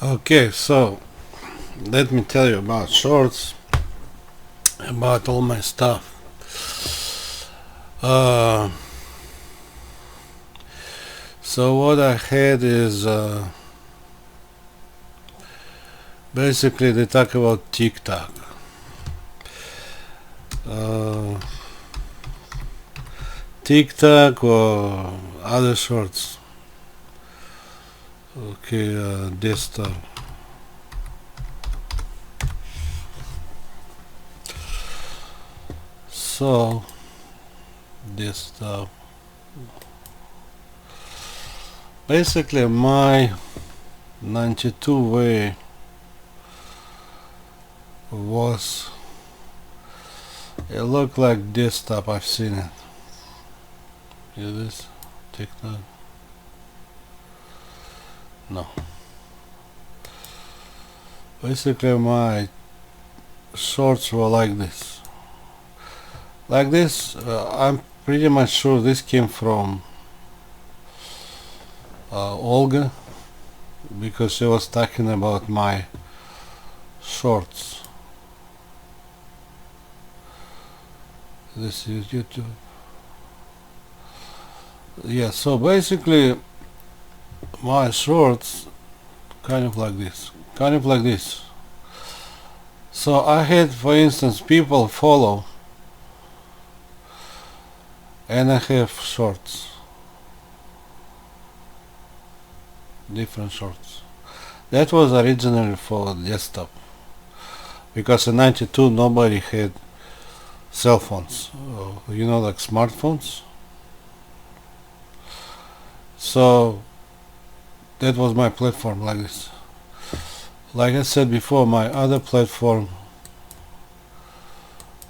Okay, so let me tell you about shorts, about all my stuff. Uh, so what I had is basically they talk about TikTok. Uh, TikTok or other shorts. Okay, desktop. So desktop. Basically, my 92 way was. It looked like desktop. I've seen it. Is this TikTok? No. Basically, my shorts were like this. Like this, I'm pretty much sure this came from Olga because she was talking about my shorts. This is YouTube. Yeah, so basically, my shorts kind of like this. Kind of like this. So I had, for instance, people follow and I have shorts. Different shorts. That was originally for desktop because in 92 nobody had cell phones, like smartphones. So that was my platform like this. Like I said before, my other platform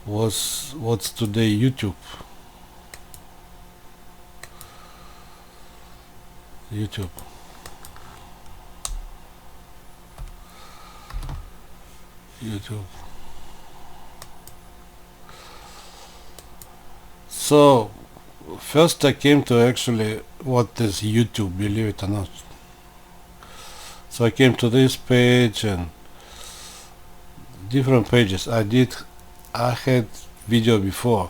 was what's today YouTube. YouTube. YouTube. So first I came to actually what is YouTube, believe it or not. So I came to this page and different pages. I had video before.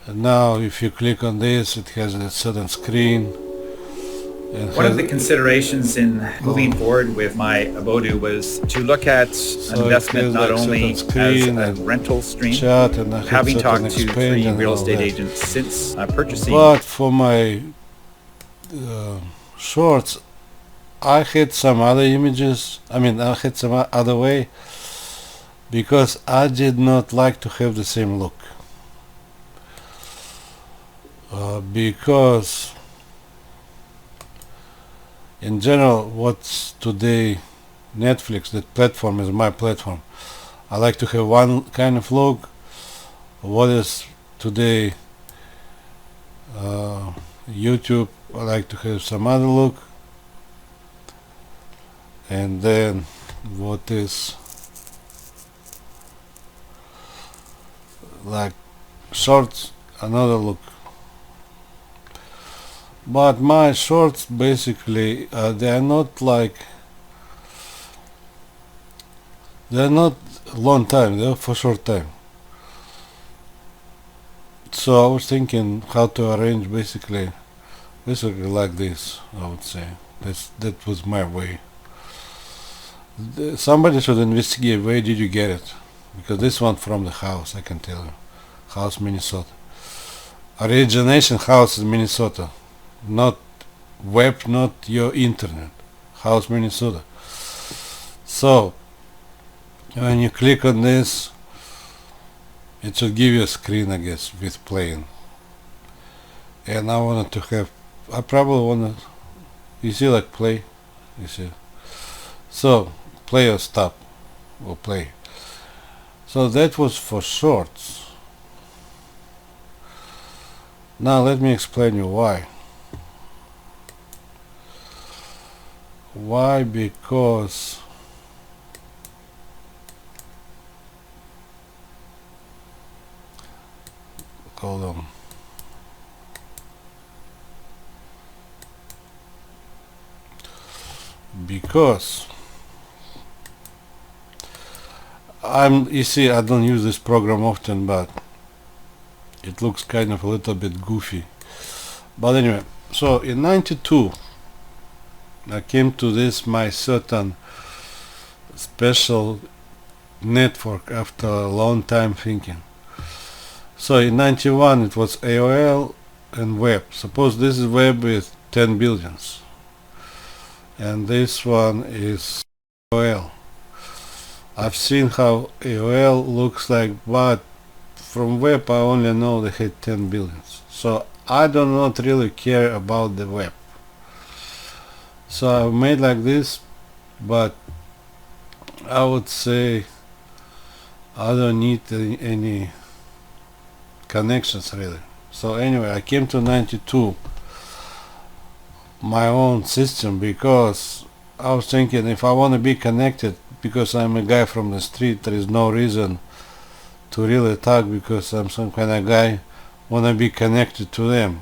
And now if you click on this, it has a certain screen. And One of the considerations in moving forward with my Abodu was to look at an investment not only as a rental stream, having talked to 3 real estate agents since purchasing. But for my shorts, I had some other images. I had some other way because I did not like to have the same look. Because in general, what's today Netflix, that platform is my platform. I like to have one kind of look. What is today YouTube, I like to have some other look. And then what is like shorts, another look. But my shorts basically they're not long time, they're for short time. So I was thinking how to arrange basically like this. I would say that was my way. Somebody should investigate where did you get it, because this one from the house, I can tell you, house Minnesota. Origination house is Minnesota, not web, not your internet. House Minnesota. So when you click on this, it should give you a screen, I guess, with playing. And I wanted to have, I probably want to, you see, like play, you see. So play or stop or play. So that was for shorts. Now let me explain you why. Why? Because hold on. Because you see, I don't use this program often, but it looks kind of a little bit goofy. But anyway, so in 92 I came to this my certain special network after a long time thinking. So in 91 it was AOL and web. Suppose this is web with 10 billions and this one is AOL. I've seen how AOL looks like, but from web I only know they had 10 billions. So I do not really care about the web. So I made like this, but I would say I don't need any connections really. So anyway, I came to 92 my own system because I was thinking if I want to be connected, because I'm a guy from the street, there is no reason to really talk because I'm some kind of guy want to be connected to them.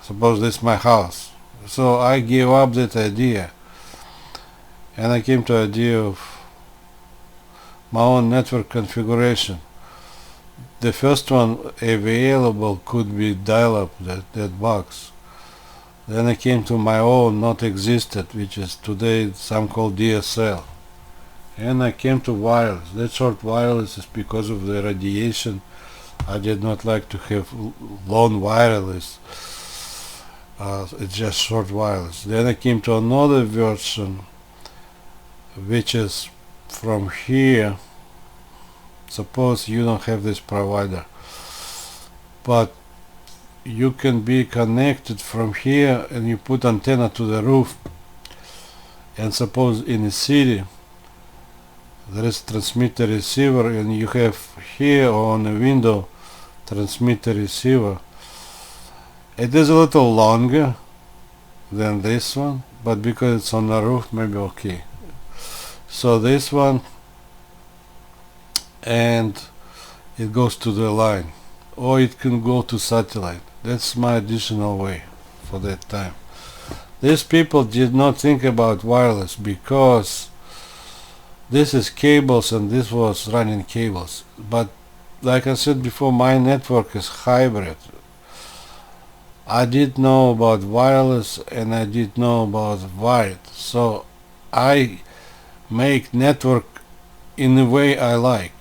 Suppose this is my house. So I gave up that idea and I came to the idea of my own network configuration. The first one available could be dial-up, that box. Then I came to my own not existed, which is today some called DSL. And I came to wireless. That short wireless is because of the radiation. I did not like to have long wireless. It's just short wireless. Then I came to another version which is from here. Suppose you don't have this provider, but you can be connected from here and you put antenna to the roof, and suppose in a city there is transmitter receiver and you have here on the window transmitter receiver. It is a little longer than this one, but because it's on the roof, maybe okay. So this one, and it goes to the line, or it can go to satellite. That's my additional way for that time. These people did not think about wireless because this is cables and this was running cables. But like I said before, my network is hybrid. I did know about wireless and I did know about wired. So I make network in the way I like.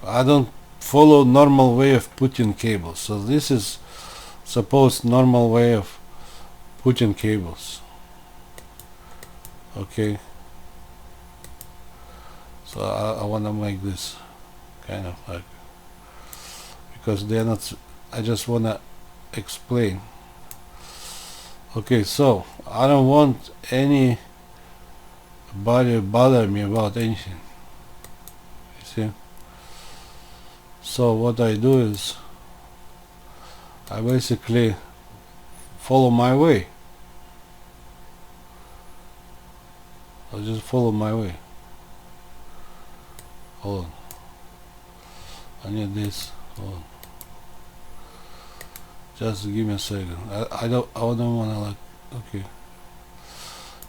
I don't follow normal way of putting cables. So this is supposed normal way of putting cables. Okay. So I want to make this kind of like, because they're not, I just want to explain. Okay, so I don't want anybody bother me about anything. You see? So what I do is I basically follow my way. I'll just follow my way. Hold on. I need this. Hold on. Just give me a second. I don't want to like. Okay.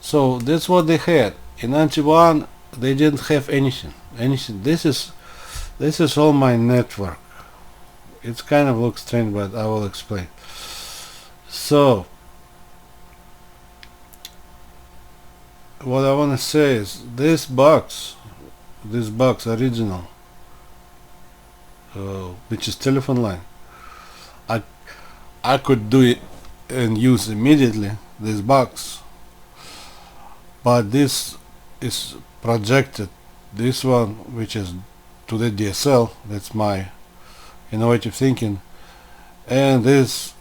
So that's what they had. In 91 they didn't have anything. This is all my network. It's kind of looks strange, but I will explain. So what I want to say is this box original, which is telephone line, I could do it and use immediately this box, but this is projected. This one, which is to the DSL, that's my innovative thinking, and this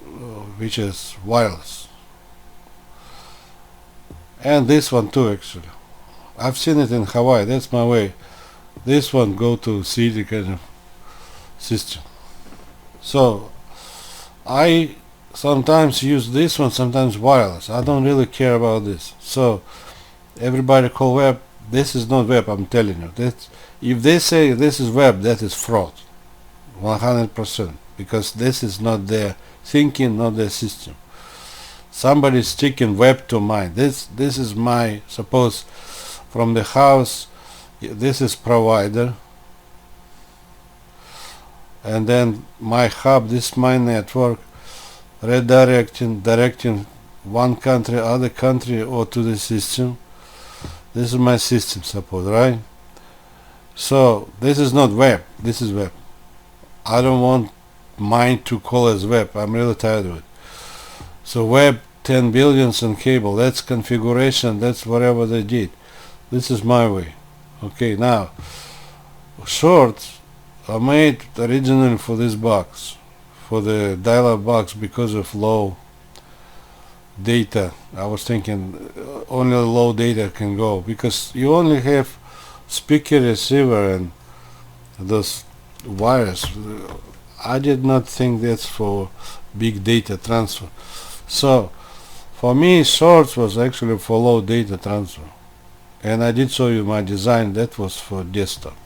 which is wireless, and this one too. Actually, I've seen it in Hawaii. That's my way. This one go to city kind of system. So I sometimes use this one, sometimes wireless. I don't really care about this. So everybody call web. This is not web. I'm telling you. That if they say this is web, that is fraud, 100%, because this is not their thinking, not their system. Somebody's sticking web to mine. This is my, suppose from the house This is provider, and then my hub, this is my network, directing one country, other country, or to the system. This is my system support, right? So this is not web, this is web. I don't want mine to call as web. I'm really tired of it. So web 10 billions on cable, that's configuration, that's whatever they did. This is my way. Okay, now shorts are made originally for this box, for the dial-up box, because of low data. I was thinking only low data can go, because you only have speaker, receiver, and those wires. I did not think that's for big data transfer. So for me, shorts was actually for low data transfer, and I did show you my design. That was for desktop.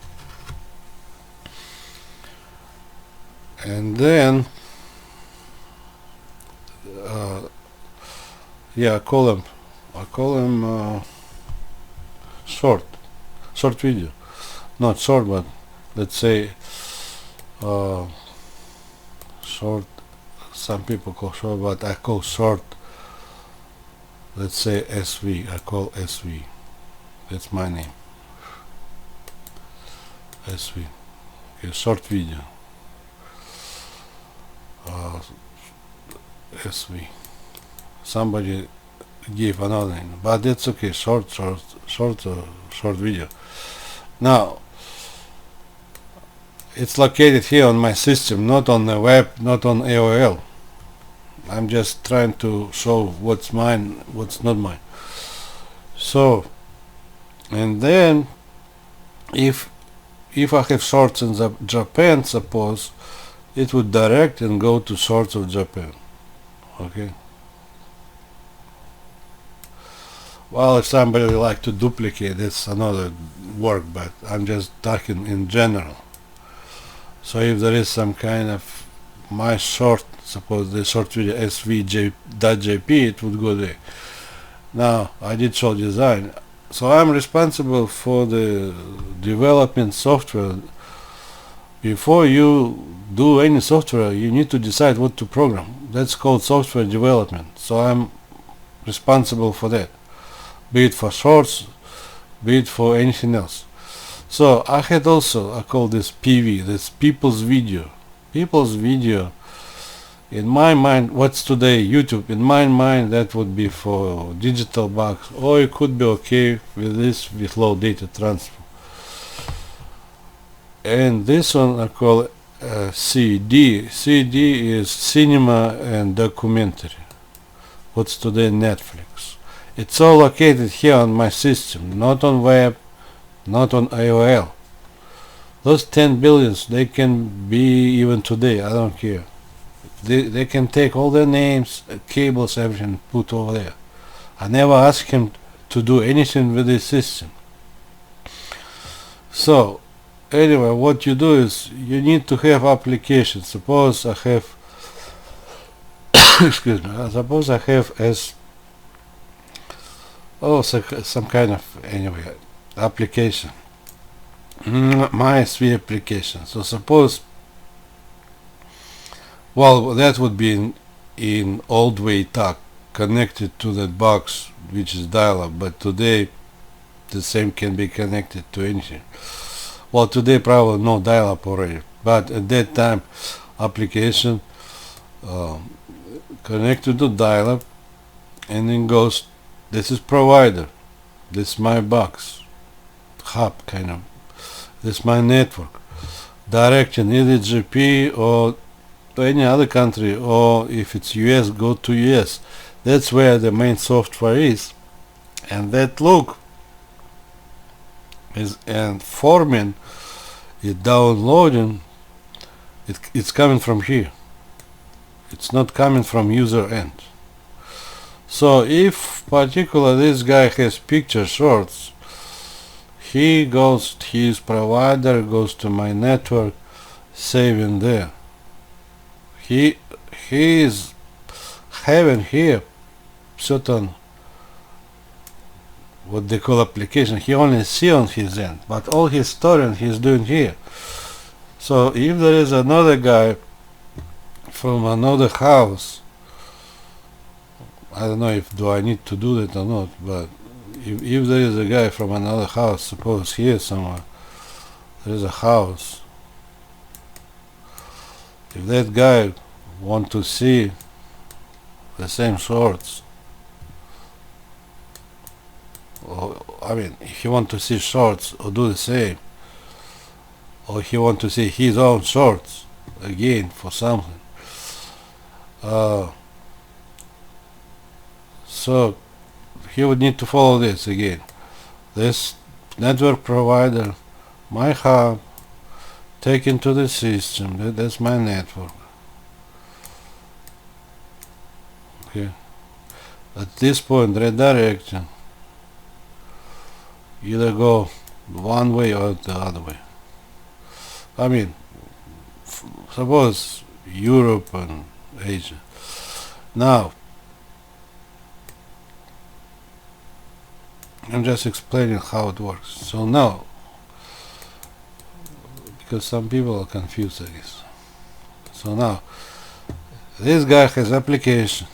And then yeah, I call him short video, not short, but let's say short. Some people call short, but I call short, let's say SV. I call SV. That's my name, SV. Okay, short video, SV. Somebody gave another name, but it's okay. Short video. Now it's located here on my system, not on the web, not on AOL. I'm just trying to show what's mine, what's not mine. So, and then if I have shorts in Japan, suppose, it would direct and go to shorts of Japan. Okay. Well, if somebody would like to duplicate, it's another work, but I'm just talking in general. So if there is some kind of my short, suppose the short video svj.jp, it would go there. Now I did show design, so I'm responsible for the development software. Before you do any software, you need to decide what to program. That's called software development. So I'm responsible for that, be it for shorts, be it for anything else. So I had also, I call this PV, this people's video. People's video, in my mind, what's today YouTube, in my mind that would be for digital box, or it could be okay with this, with low data transfer. And this one I call CD. CD is cinema and documentary. What's today Netflix. It's all located here on my system, not on web, not on AOL. Those 10 billions, they can be even today, I don't care. They can take all their names, cables, everything, put over there. I never asked him to do anything with this system. So anyway, what you do is you need to have applications. Suppose I have excuse me, suppose I have as some kind of, anyway, application, my SV application. So suppose, well, that would be in old way talk, connected to that box which is dial-up, but today the same can be connected to anything. Well, today probably no dial-up already, but at that time application connected to dial-up, and then goes, this is provider, this is my box, hub kind of, this is my network, direction either GP or to any other country, or if it's US, go to US. That's where the main software is, and that look is, and forming it, downloading it's coming from here, it's not coming from user end. So if particular this guy has picture shorts, he goes, his provider goes to my network, saving there. He is having here certain, what they call application, he only see on his end, but all his storing he's doing here. So if there is another guy from another house, I don't know if do I need to do that or not, but if there is a guy from another house, suppose here somewhere, there is a house, if that guy want to see the same shorts, or I mean, if he want to see shorts or do the same, or he want to see his own shorts again for something, so he would need to follow this again. This network provider, my hub, take into the system, that's my network. Okay. At this point, redirection, either go one way or the other way. I mean, suppose Europe and Asia. Now, I'm just explaining how it works. So now, because some people are confused, I guess. So now, this guy has application,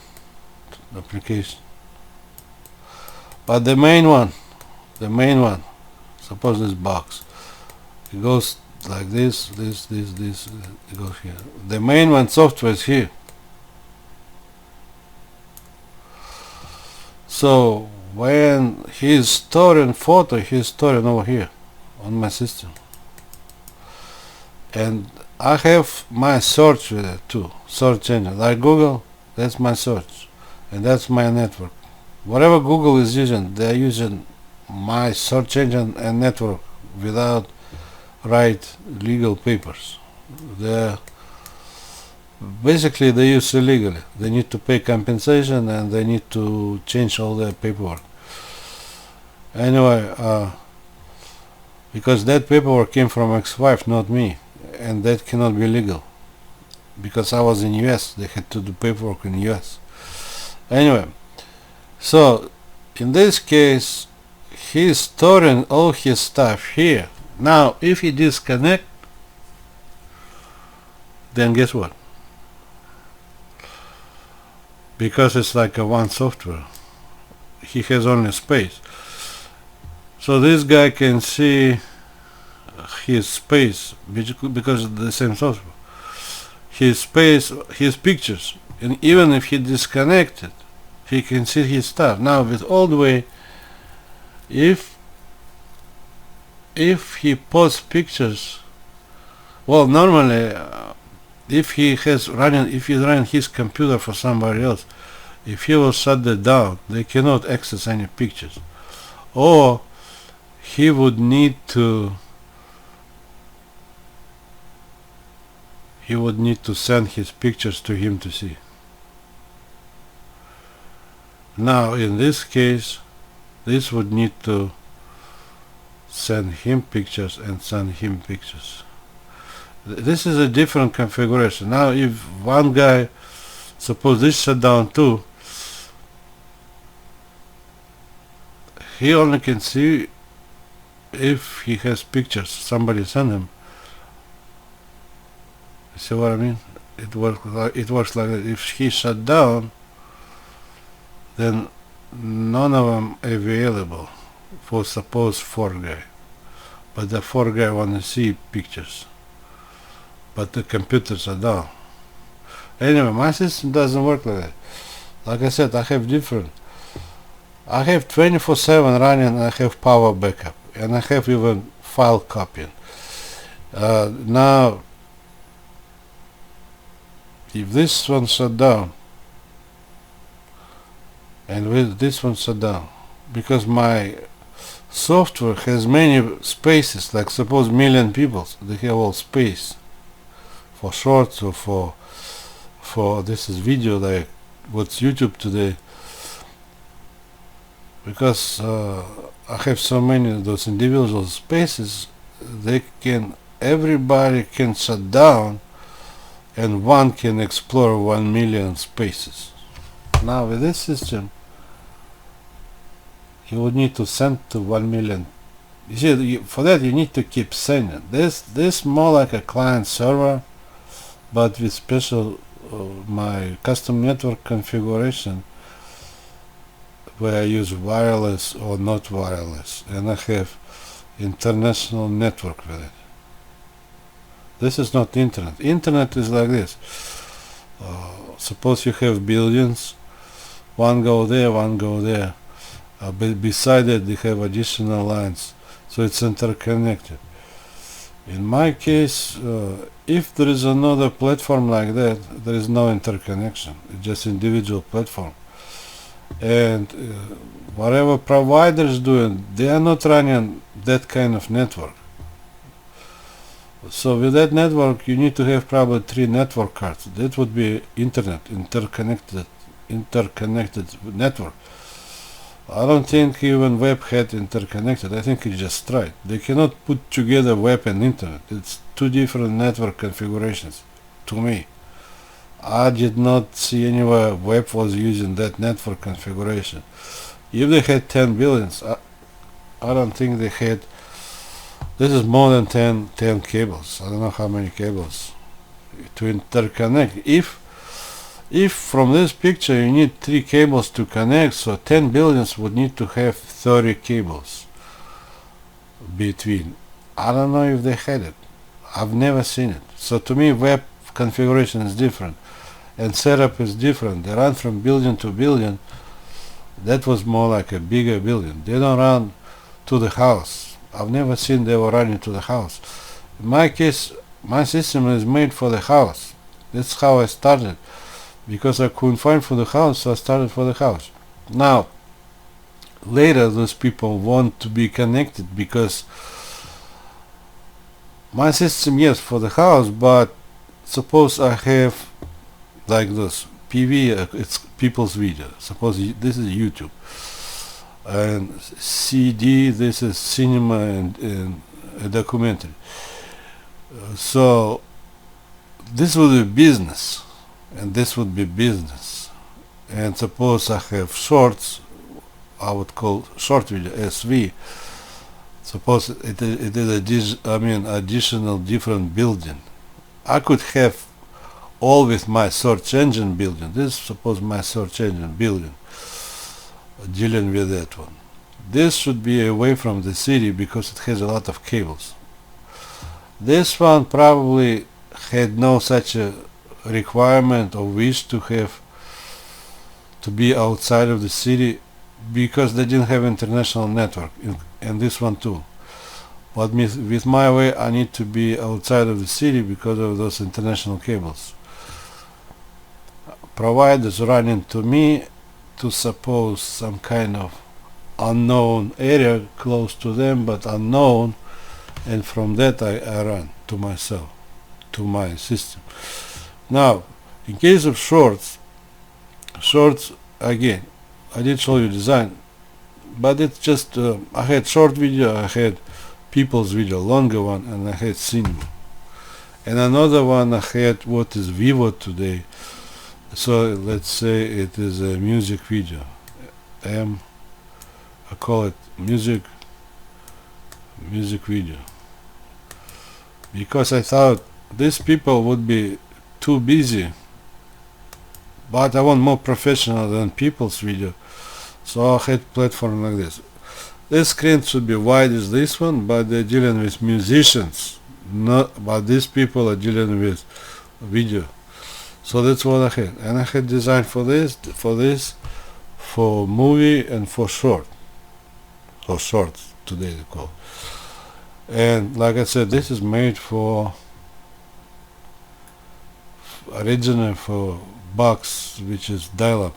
but the main one, suppose this box, it goes like this, it goes here. The main one software is here. So when he's storing photo, he's storing over here on my system, and I have my search with it too, search engine like Google. That's my search, and that's my network. Whatever Google is using, they're using my search engine and network without write legal papers. They're basically, they use illegally. They need to pay compensation and they need to change all their paperwork. Anyway, because that paperwork came from ex-wife, not me, and that cannot be legal. Because I was in US, they had to do paperwork in US. Anyway, so in this case, he's storing all his stuff here. Now, if he disconnect, then guess what? Because it's like a one software, he has only space. So this guy can see his space because of the same software. His space, his pictures, and even if he disconnected, he can see his stuff. Now with old way, if he posts pictures, well, normally if he's running his computer for somebody else, if he will shut that down, they cannot access any pictures, or he would need to send his pictures to him to see. Now in this case, this would need to send him pictures and send him pictures. This is a different configuration. Now if one guy, suppose this shut down too, he only can see if he has pictures somebody sent him. You see what I mean? It works like that. If he shut down, then none of them available for suppose 4 guy, but the 4 guy want to see pictures, but the computers are down. Anyway, my system doesn't work like that. Like I said, I have 24/7 running, I have power backup, and I have even file copying. Now if this one shut down and with this one shut down, because my software has many spaces, like suppose million people, they have all space for shorts or for this is video, like what's YouTube today, because I have so many of those individual spaces, everybody can shut down and one can explore 1 million spaces. Now with this system, you would need to send to 1 million. You see, for that you need to keep sending. This more like a client server, but with special my custom network configuration, where I use wireless or not wireless, and I have international network with it. This is not internet. Internet is like this. Suppose you have billions, one go there, one go there. Beside it, they have additional lines, so it's interconnected. In my case, if there is another platform like that, there is no interconnection. It's just individual platform. And whatever providers doing, they are not running that kind of network. So with that network, you need to have probably 3 network cards. That would be internet, interconnected network. I don't think even web had interconnected. I think it's just right. They cannot put together web and internet. It's 2 different network configurations to me. I did not see anywhere web was using that network configuration. If they had 10 billions, I don't think they had. This is more than 10 cables. I don't know how many cables to interconnect. If from this picture you need 3 cables to connect, so 10 billions would need to have 30 cables between. I don't know if they had it. I've never seen it. So to me, web configuration is different and setup is different. They run from billion to billion. That was more like a bigger billion. They don't run to the house. I've never seen they were running to the house. In my case, my system is made for the house. That's how I started. Because I couldn't find for the house, so I started for the house. Now, later those people want to be connected because my system, yes, for the house, but suppose I have like this PV, it's people's video. Suppose this is YouTube, and CD, this is cinema and a documentary. So this would be business, and this would be business. And suppose I have shorts, I would call short video SV. Suppose it is additional different building. I could have all with my search engine building. This is suppose my search engine building, dealing with that one. This should be away from the city because it has a lot of cables. This one probably had no such a requirement or wish to have to be outside of the city because they didn't have international network, and this one too. But with my way, I need to be outside of the city because of those international cables. Providers running to me to suppose some kind of unknown area close to them but unknown, and from that I run to myself, to my system. Now, in case of shorts again, I did show you design, but it's just I had short video, I had people's video, longer one, and I had cinema, and another one I had what is Vivo today. So let's say it is a music video, I call it music video, because I thought these people would be too busy, but I want more professional than people's video, so I had platform like this. This screen should be wide as this one, but they're dealing with musicians, but these people are dealing with video. So that's what I had, and I had design for this, for movie and for short, or shorts today they call. And like I said, this is made for originally for box, which is dial-up,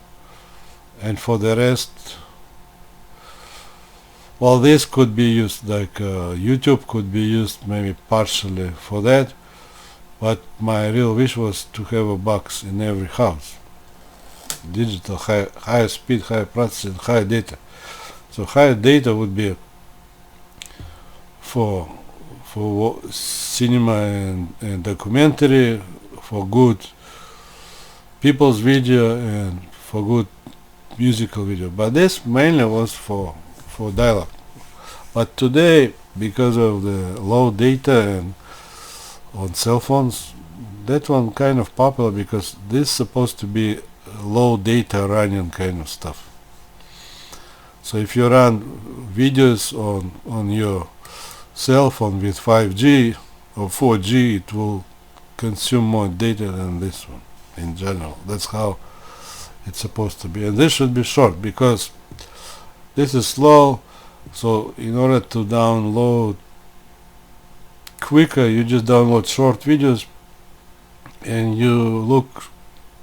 and for the rest, well, this could be used like YouTube could be used maybe partially for that, but my real wish was to have a box in every house, digital, high speed, high processing, high data. So high data would be for cinema and documentary, for good people's video, and for good musical video. But this mainly was for for dial-up. But today, because of the low data and on cell phones, that one kind of popular because this is supposed to be low data running kind of stuff. So if you run videos on your cell phone with 5G or 4G, it will consume more data than this one in general. That's how it's supposed to be. And this should be short because this is slow. So in order to download quicker, you just download short videos and you look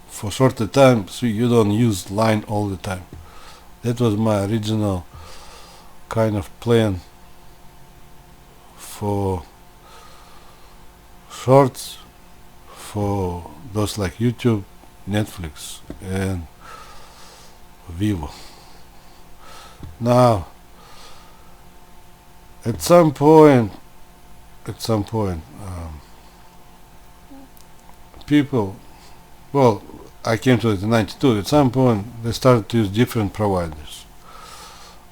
for shorter time so you don't use line all the time. That was my original kind of plan for shorts for those like YouTube, Netflix and Vivo. Now at some point people, well, I came to it in 92. At some point they started to use different providers,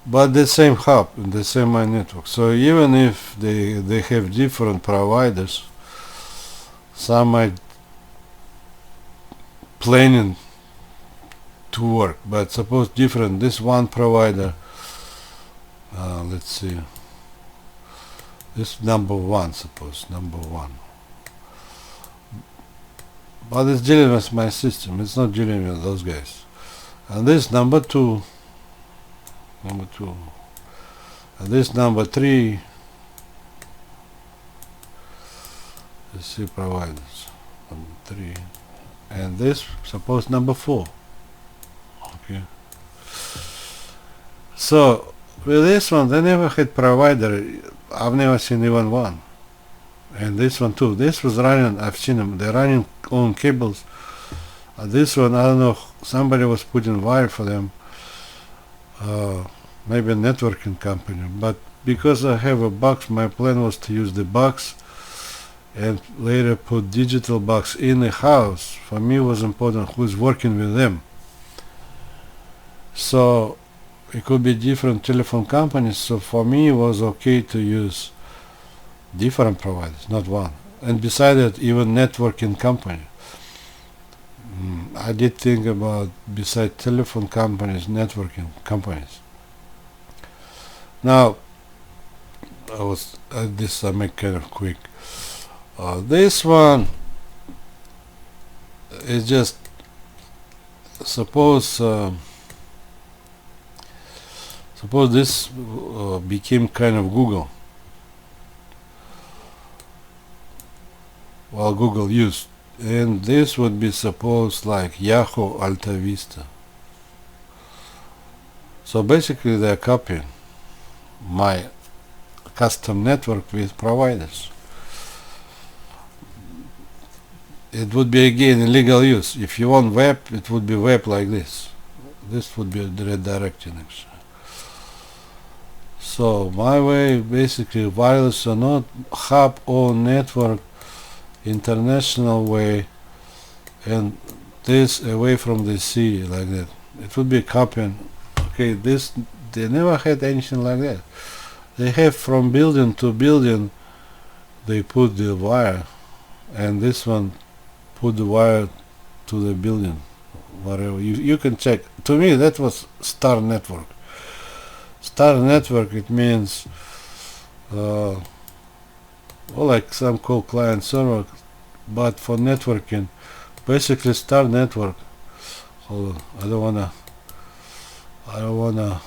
but the same hub and the same my network. So even if they have different providers, some might planning to work, but suppose different. This one provider, let's see, this number one, suppose number one, but it's dealing with my system, it's not dealing with those guys. And this number two, and this number three. Let's see providers, number three, and this suppose number four. Okay, so with this one they never had provider. I've never seen even one. And this one too, this was running, I've seen them, they're running on cables. This one, I don't know, somebody was putting wire for them, maybe a networking company, but because I have a box, my plan was to use the box and later put digital box in the house. For me it was important who's working with them. So it could be different telephone companies, so for me it was okay to use different providers, not one. And besides that, even networking company. I did think about, besides telephone companies, networking companies. Now, I make kind of quick. This one is just, suppose this became kind of Google. Well, Google used, and this would be supposed like Yahoo Alta Vista. So basically they're copying my custom network with providers. It would be again illegal use. If you want web, it would be web like this. This would be redirecting actually. So my way, basically wireless or not, hub or network, international way, and this away from the sea like that. It would be copying. Okay, this, they never had anything like that. They have from building to building, they put the wire, and this one put the wire to the building, whatever. You can check. To me that was Star Network. Star Network, it means well, like some call client server, but for networking, basically Star Network. Hold on, I don't wanna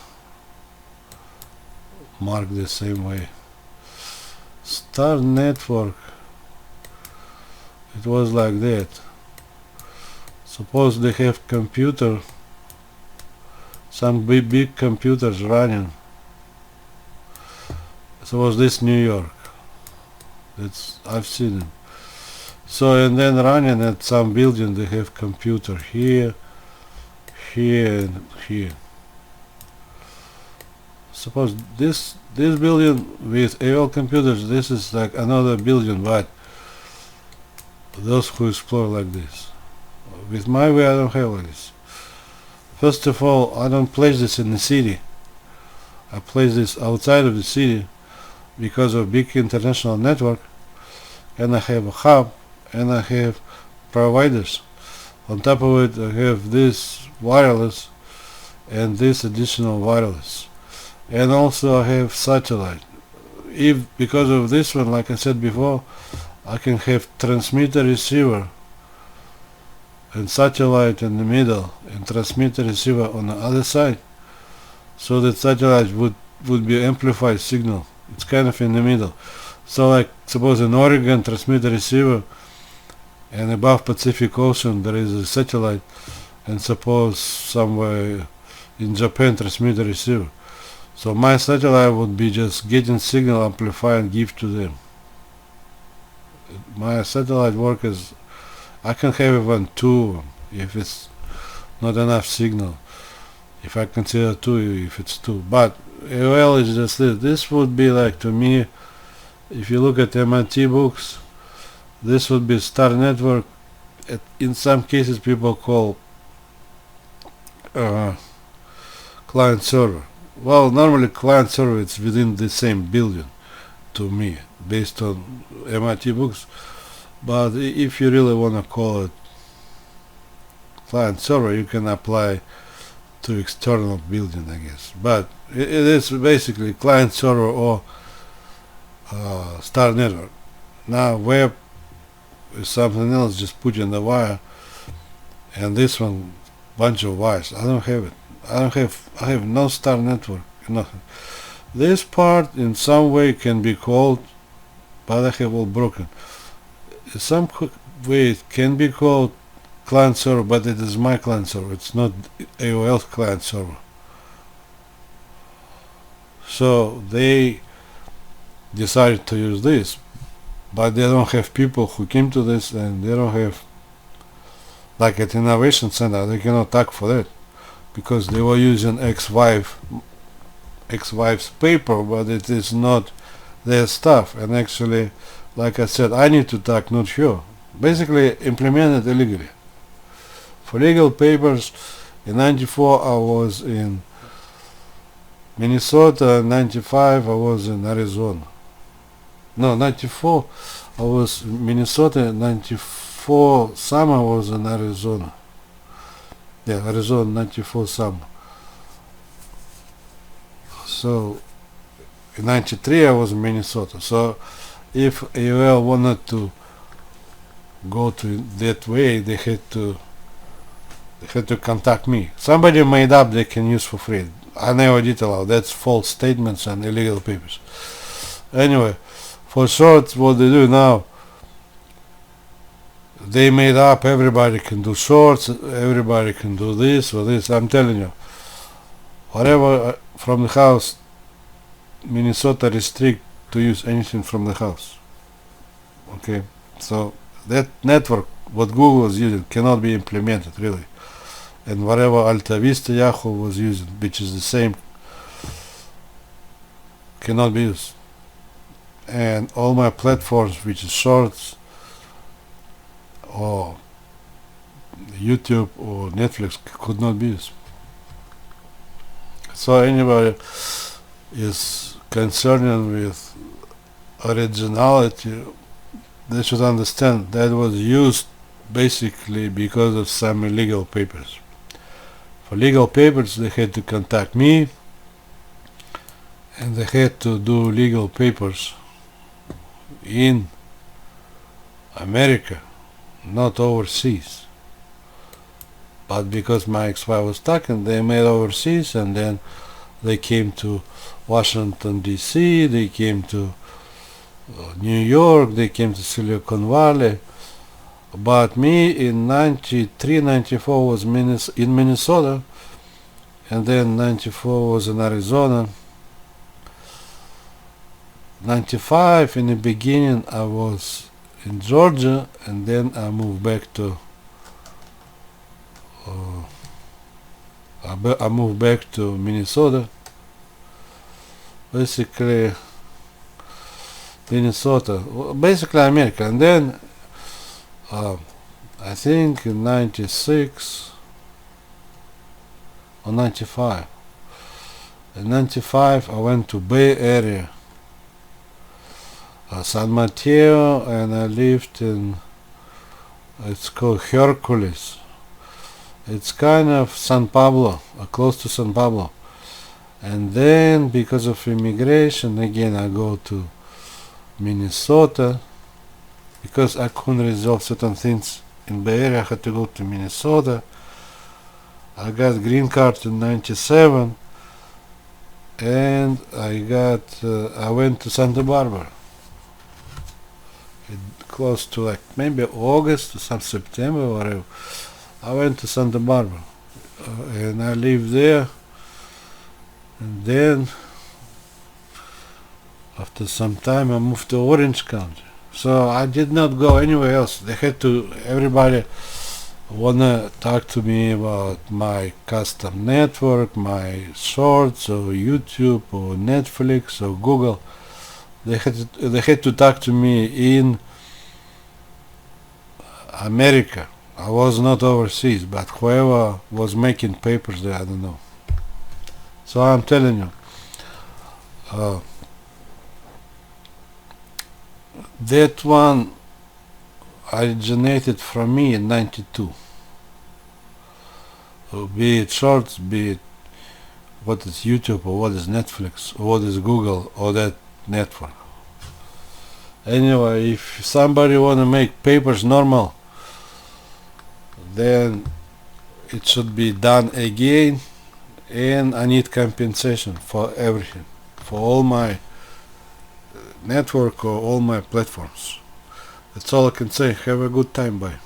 mark the same way. Star Network, it was like that. Suppose they have computer, some big computers running. Suppose this New York. That's, I've seen them. So, and then running at some building, they have computer here, here, and here. Suppose this building with AOL computers, this is like another building, but those who explore like this. With my way, I don't have like this. First of all, I don't place this in the city. I place this outside of the city because of big international network, and I have a hub, and I have providers. On top of it, I have this wireless and this additional wireless, and also I have satellite. If because of this one, like I said before, I can have transmitter receiver and satellite in the middle and transmitter receiver on the other side, so that satellite would be amplified signal. It's kind of in the middle. So like suppose in Oregon transmitter receiver, and above Pacific Ocean there is a satellite, and suppose somewhere in Japan transmitter receiver. So my satellite would be just getting signal, amplify and give to them. My satellite work is, I can have even two if it's not enough signal. If I consider two, if it's two. But AOL is just this. This would be like, to me, if you look at MIT books, this would be Star Network. In some cases people call client server. Well, normally client server it's within the same building to me, based on MIT books. But if you really want to call it client server, you can apply to external building, I guess. But it is basically client server or Star Network. Now web is something else, just put in the wire, and this one bunch of wires. I don't have it. I have no Star Network, nothing. This part in some way can be called, but I have all broken. In some way it can be called client server, but it is my client server. It's not AOL's client server. So they decided to use this, but they don't have people who came to this, and they don't have, like at Innovation Center, they cannot talk for that, because they were using X-Wife's paper, but it is not their stuff. And actually, like I said, I need to talk, not sure. Basically implemented illegally. For legal papers, in 94 I was in Minnesota, in 95 I was in Arizona. No, 94 I was in Minnesota, 94 summer I was in Arizona. Yeah, Arizona, 94 summer. So in 93 I was in Minnesota. So if AOL wanted to go to that way, they had to contact me. Somebody made up they can use for free. I never did allow. That's false statements and illegal papers. Anyway, for short, what they do now, they made up everybody can do shorts, everybody can do this or this. I'm telling you, whatever from the house, Minnesota restrict to use anything from the house. Okay, so that network, what Google was using, cannot be implemented really. And whatever Alta Vista Yahoo was using, which is the same, cannot be used. And all my platforms, which is Shorts or YouTube or Netflix, could not be used. So anybody is concerned with originality, they should understand that was used basically because of some illegal papers. For legal papers, they had to contact me, and they had to do legal papers in America, not overseas. But because my ex-wife was talking, they made overseas, and then they came to Washington DC, they came to New York, they came to Silicon Valley. But me in 93, 94 was in Minnesota, and then 94 was in Arizona. 95 in the beginning I was in Georgia, and then I moved back to Minnesota. Basically Minnesota, basically America. And then I think in 96 or 95, In 95 I went to Bay Area, San Mateo, and I lived in, it's called Hercules. It's kind of San Pablo, close to San Pablo. And then because of immigration, again I go to Minnesota. Because I couldn't resolve certain things in Bay Area, I had to go to Minnesota. I got green card in 97, and I went to Santa Barbara. Close to like maybe August or some September or whatever. I went to Santa Barbara, and I lived there. And then after some time I moved to Orange County. So I did not go anywhere else. Everybody wanna talk to me about my custom network, my shorts or YouTube or Netflix or Google. They had to talk to me in America. I was not overseas, but whoever was making papers there, I don't know. So I'm telling you, that one originated from me in 92. Be it shorts, be it what is YouTube or what is Netflix or what is Google or that network. Anyway, if somebody wanna make papers normal, then it should be done again, and I need compensation for everything, for all my network or all my platforms. That's all I can say. Have a good time. Bye.